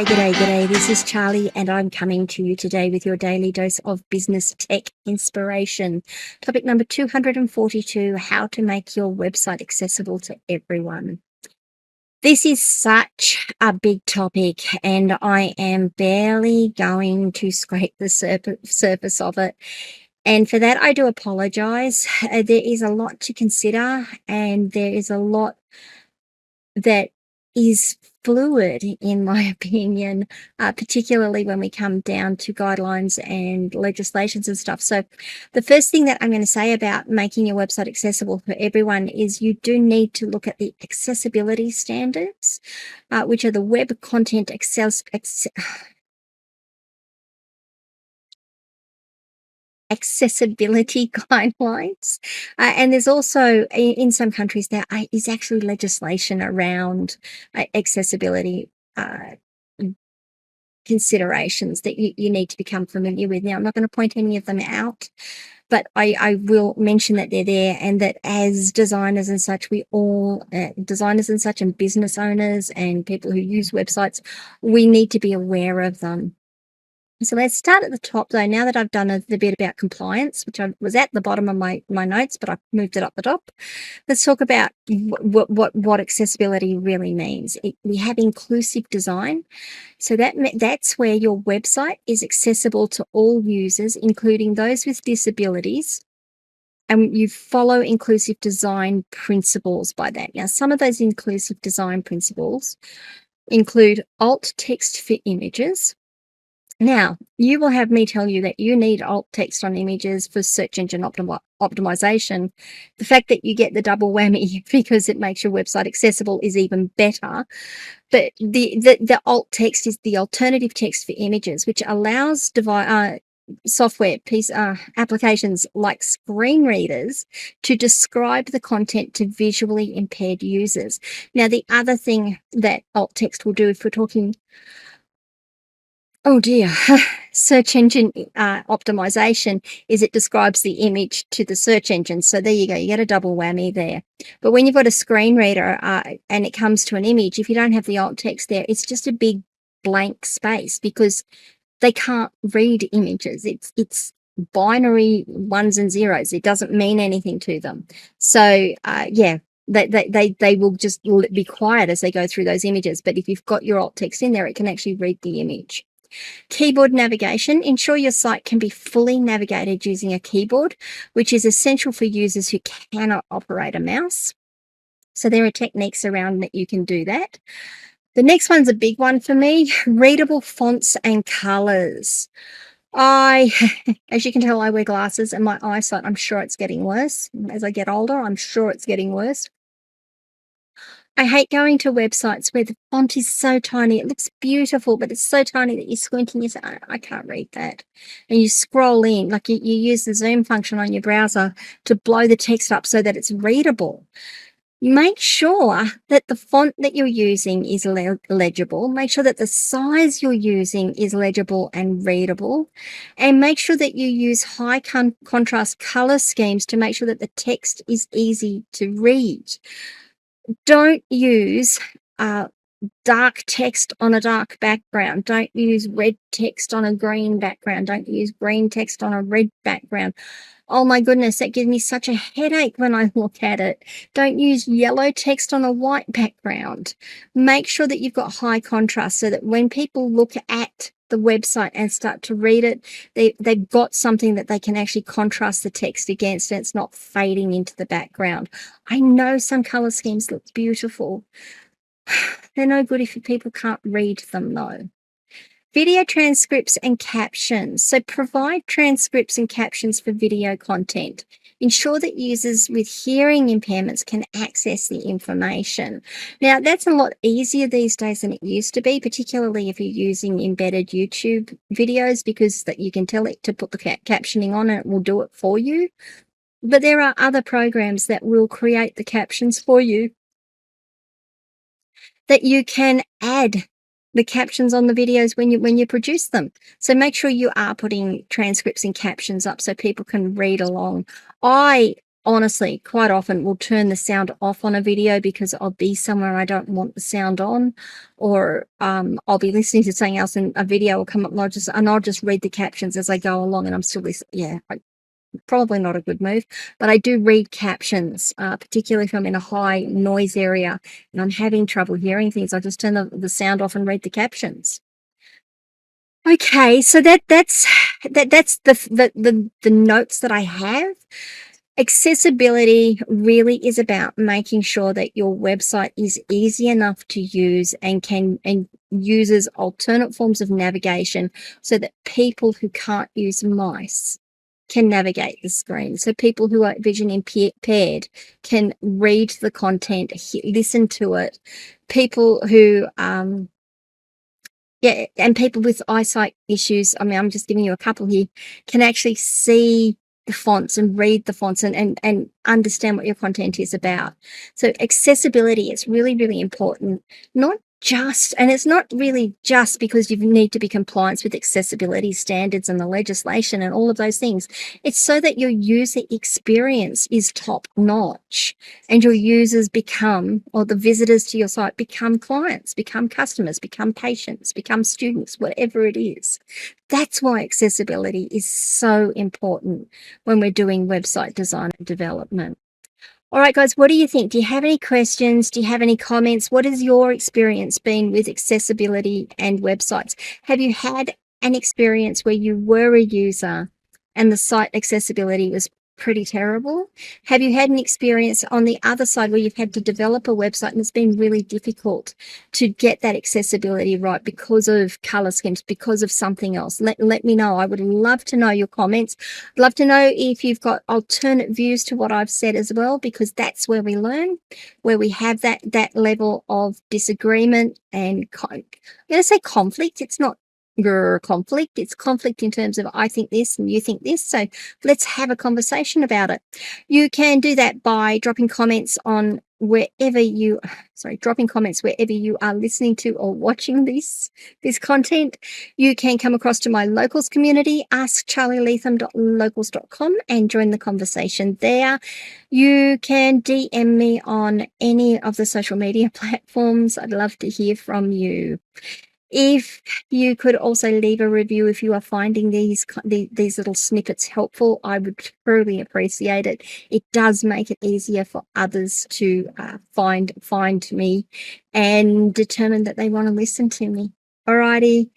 G'day. This is Charlie, and I'm coming to you today with your daily dose of business tech inspiration. Topic number 242, how to make your website accessible to everyone. This is such a big topic, and I am barely going to scrape the surface of it. And for that, I do apologize. There is a lot to consider, and there is a lot that is fluid, in my opinion, particularly when we come down to guidelines and legislations and stuff. So the first thing that I'm going to say about making your website accessible for everyone is you do need to look at the accessibility standards, which are the Web Content accessibility guidelines. And there's also, in some countries, there is actually legislation around accessibility considerations that you need to become familiar with. Now, I'm not going to point any of them out, but I will mention that they're there, and that as designers and such, we all, designers and such, and business owners and people who use websites, we need to be aware of them. So let's start at the top, though. Now that I've done the bit about compliance, which was at the bottom of my notes, but I moved it up the top. Let's talk about what accessibility really means. We have inclusive design. So that's where your website is accessible to all users, including those with disabilities. And you follow inclusive design principles by that. Now, some of those inclusive design principles include alt text for images. Now, you will have me tell you that you need alt text on images for search engine optimization. The fact that you get the double whammy because it makes your website accessible is even better. But the alt text is the alternative text for images, which allows software applications like screen readers to describe the content to visually impaired users. Now, the other thing that alt text will do, if we're talking search engine optimization, is it describes the image to the search engine. So there you go, you get a double whammy there. But when you've got a screen reader and it comes to an image, if you don't have the alt text there, it's just a big blank space because they can't read images. It's binary ones and zeros. It doesn't mean anything to them. So they will just be quiet as they go through those images. But if you've got your alt text in there, it can actually read the image. Keyboard navigation. Ensure your site can be fully navigated using a keyboard, which is essential for users who cannot operate a mouse. So there are techniques around that you can do that. The next one's a big one for me, readable fonts and colors. As you can tell, I wear glasses, and my eyesight, I'm sure it's getting worse. As I get older, I'm sure it's getting worse. I hate going to websites where the font is so tiny. It looks beautiful, but it's so tiny that you're squinting. You say, I can't read that. And you scroll in, like you use the zoom function on your browser to blow the text up so that it's readable. Make sure that the font that you're using is legible. Make sure that the size you're using is legible and readable. And make sure that you use high contrast color schemes to make sure that the text is easy to read. Don't use dark text on a dark background. Don't use red text on a green background. Don't use green text on a red background. Oh my goodness, that gives me such a headache when I look at it. Don't use yellow text on a white background. Make sure that you've got high contrast so that when people look at the website and start to read it, they've got something that they can actually contrast the text against, and it's not fading into the background. I know some color schemes look beautiful. They're no good if people can't read them, though. Video transcripts and captions. So provide transcripts and captions for video content. Ensure that users with hearing impairments can access the information. Now, that's a lot easier these days than it used to be, particularly if you're using embedded YouTube videos, because that you can tell it to put the captioning on and it will do it for you. But there are other programs that will create the captions for you that you can add the captions on the videos when you produce them. So make sure you are putting transcripts and captions up so people can read along. I honestly, quite often will turn the sound off on a video because I'll be somewhere I don't want the sound on, or I'll be listening to something else and a video will come up and I'll just read the captions as I go along, and I'm still listening. Yeah, probably not a good move, but I do read captions, particularly if I'm in a high noise area and I'm having trouble hearing things. I just turn the sound off and read the captions. Okay, so that's the notes that I have. Accessibility really is about making sure that your website is easy enough to use and uses alternate forms of navigation so that people who can't use mice can navigate the screen. So people who are vision impaired can read the content, listen to it. People who yeah, and people with eyesight issues, I mean, I'm just giving you a couple here, can actually see the fonts and read the fonts and understand what your content is about. So accessibility is really, really important, not just, and it's not really just because you need to be compliant with accessibility standards and the legislation and all of those things. It's so that your user experience is top notch and your users become, or the visitors to your site become clients, become customers, become patients, become students, whatever it is. That's why accessibility is so important when we're doing website design and development. All right, guys, what do you think? Do you have any questions? Do you have any comments? What has your experience been with accessibility and websites? Have you had an experience where you were a user and the site accessibility was pretty terrible? Have you had an experience on the other side where you've had to develop a website and it's been really difficult to get that accessibility right because of color schemes, because of something else? Let me know. I would love to know your comments. I'd love to know if you've got alternate views to what I've said as well, because that's where we learn, where we have that level of disagreement and I'm going to say conflict. It's not conflict. It's conflict in terms of I think this and you think this. So let's have a conversation about it. You can do that by dropping comments on wherever you are listening to or watching this content. You can come across to my locals community, askcharlyleetham.locals.com, and join the conversation there. You can DM me on any of the social media platforms. I'd love to hear from you. If you could also leave a review if you are finding these little snippets helpful, I would truly appreciate it. It does make it easier for others to find me and determine that they want to listen to me. Alrighty.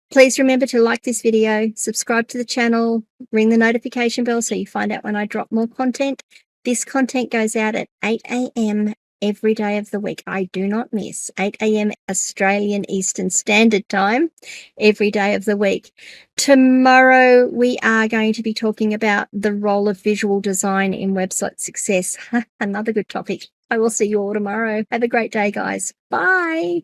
Please remember to like this video, subscribe to the channel, ring the notification bell so you find out when I drop more content. This content goes out at 8 a.m. every day of the week. I do not miss 8 a.m. Australian Eastern Standard Time every day of the week. Tomorrow we are going to be talking about the role of visual design in website success. Another good topic. I will see you all tomorrow. Have a great day, guys. Bye.